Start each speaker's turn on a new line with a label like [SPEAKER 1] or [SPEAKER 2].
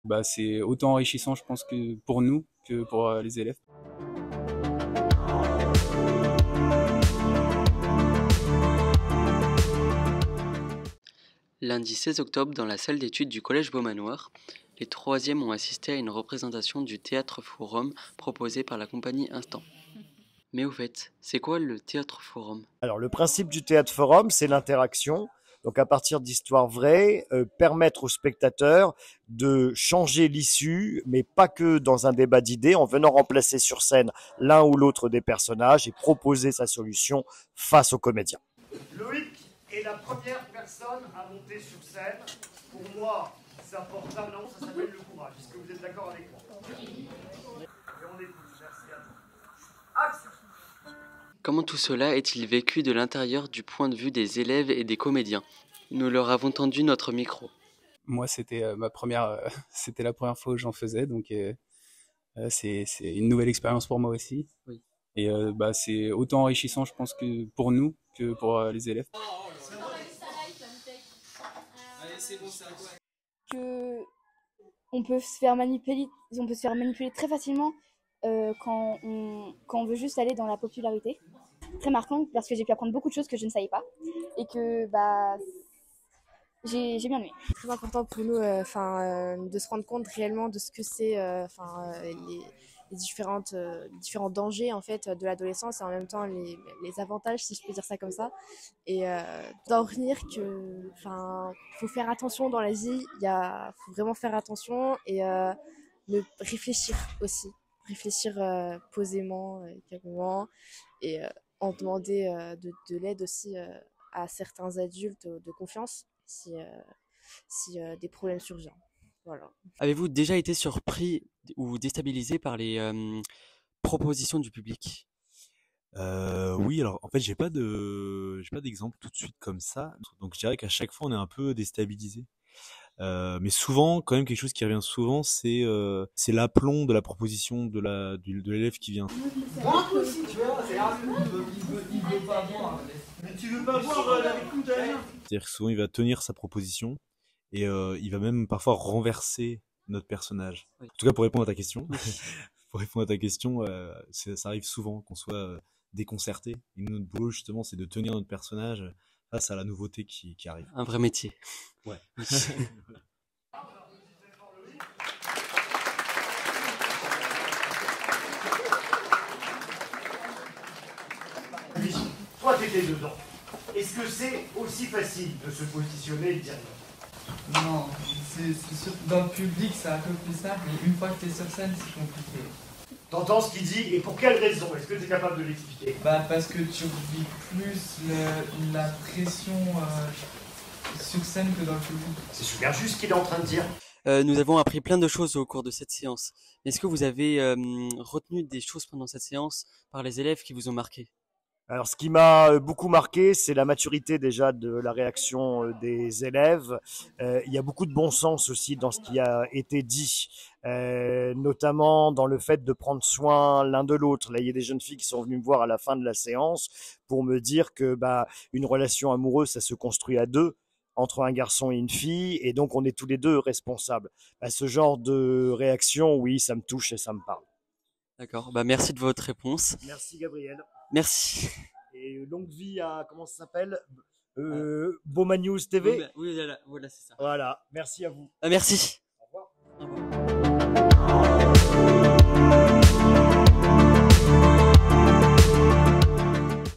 [SPEAKER 1] Bah, c'est autant enrichissant, je pense, que pour nous que pour les élèves.
[SPEAKER 2] Lundi 16 octobre, dans la salle d'études du Collège Beaumanoir, les troisièmes ont assisté à une représentation du Théâtre Forum proposée par la compagnie Instant. Mais au fait, c'est quoi le Théâtre Forum?
[SPEAKER 3] Alors, le principe du théâtre forum, c'est l'interaction. Donc, à partir d'histoires vraies, permettre aux spectateurs de changer l'issue, mais pas que dans un débat d'idées, en venant remplacer sur scène l'un ou l'autre des personnages et proposer sa solution face aux comédiens. Loïc est la première personne à monter sur scène. Pour moi, ça porte un nom, ça s'appelle le courage. Est-ce que vous êtes d'accord avec moi? Et on écoute, merci à vous. Action!
[SPEAKER 2] Comment tout cela est-il vécu de l'intérieur du point de vue des élèves et des comédiens? Nous leur avons tendu notre micro.
[SPEAKER 1] Moi, c'était ma première, c'était la première fois que j'en faisais, donc c'est une nouvelle expérience pour moi aussi.
[SPEAKER 2] Oui.
[SPEAKER 1] Et bah, c'est autant enrichissant, je pense, que pour nous que pour les élèves.
[SPEAKER 4] Que on peut se faire manipuler très facilement quand on veut juste aller dans la popularité. Très marquant parce que j'ai pu apprendre beaucoup de choses que je ne savais pas et que j'ai bien aimé.
[SPEAKER 5] Très important pour nous de se rendre compte réellement de ce que c'est les différents dangers en fait de l'adolescence et en même temps les avantages, si je peux dire ça comme ça, et d'en retenir que faut faire attention dans la vie, faut vraiment faire attention et réfléchir aussi, réfléchir posément, calmement, et en demander de l'aide aussi à certains adultes de confiance si des problèmes surviennent. Voilà.
[SPEAKER 2] Avez-vous déjà été surpris ou déstabilisé par les propositions du public?
[SPEAKER 6] Oui, alors en fait, j'ai pas d'exemple tout de suite comme ça. Donc je dirais qu'à chaque fois, on est un peu déstabilisé. Mais souvent, quand même, quelque chose qui revient souvent, c'est l'aplomb de la proposition de l'élève qui vient.
[SPEAKER 7] Moi aussi, tu vois, il veut pas boire. Mais tu veux pas boire avec nous d'ailleurs?
[SPEAKER 6] C'est-à-dire que souvent, il va tenir sa proposition et il va même parfois renverser notre personnage.
[SPEAKER 2] Oui.
[SPEAKER 6] En tout cas, pour répondre à ta question, pour répondre à ta question, ça arrive souvent qu'on soit déconcerté. Et nous, notre boulot, justement, c'est de tenir notre personnage face à la nouveauté qui arrive.
[SPEAKER 2] Un vrai métier.
[SPEAKER 6] Ouais.
[SPEAKER 3] Oui, toi t'étais dedans. Est-ce que c'est aussi facile de se positionner et de dire non?
[SPEAKER 7] Non, c'est sûr que dans le public c'est un peu plus simple, mais une fois que tu es sur scène c'est compliqué.
[SPEAKER 3] T'entends ce qu'il dit et pour quelle raison? Est-ce que tu es capable de l'expliquer?
[SPEAKER 7] Parce que tu vis plus la pression sur scène que dans le public.
[SPEAKER 3] C'est super juste ce qu'il est en train de dire.
[SPEAKER 2] Nous avons appris plein de choses au cours de cette séance. Est-ce que vous avez retenu des choses pendant cette séance par les élèves qui vous ont marqué?
[SPEAKER 3] Alors, ce qui m'a beaucoup marqué, c'est la maturité déjà de la réaction des élèves. Il y a beaucoup de bon sens aussi dans ce qui a été dit, notamment dans le fait de prendre soin l'un de l'autre. Là, il y a des jeunes filles qui sont venues me voir à la fin de la séance pour me dire que une relation amoureuse, ça se construit à deux, entre un garçon et une fille, et donc on est tous les deux responsables. Ce genre de réaction, oui, ça me touche et ça me parle.
[SPEAKER 2] D'accord, merci de votre réponse.
[SPEAKER 3] Merci Gabriel.
[SPEAKER 2] Merci.
[SPEAKER 3] Et longue vie à, comment ça s'appelle, Beaumanoir TV.
[SPEAKER 2] Oui, voilà, c'est ça.
[SPEAKER 3] Voilà, merci à vous.
[SPEAKER 2] Merci.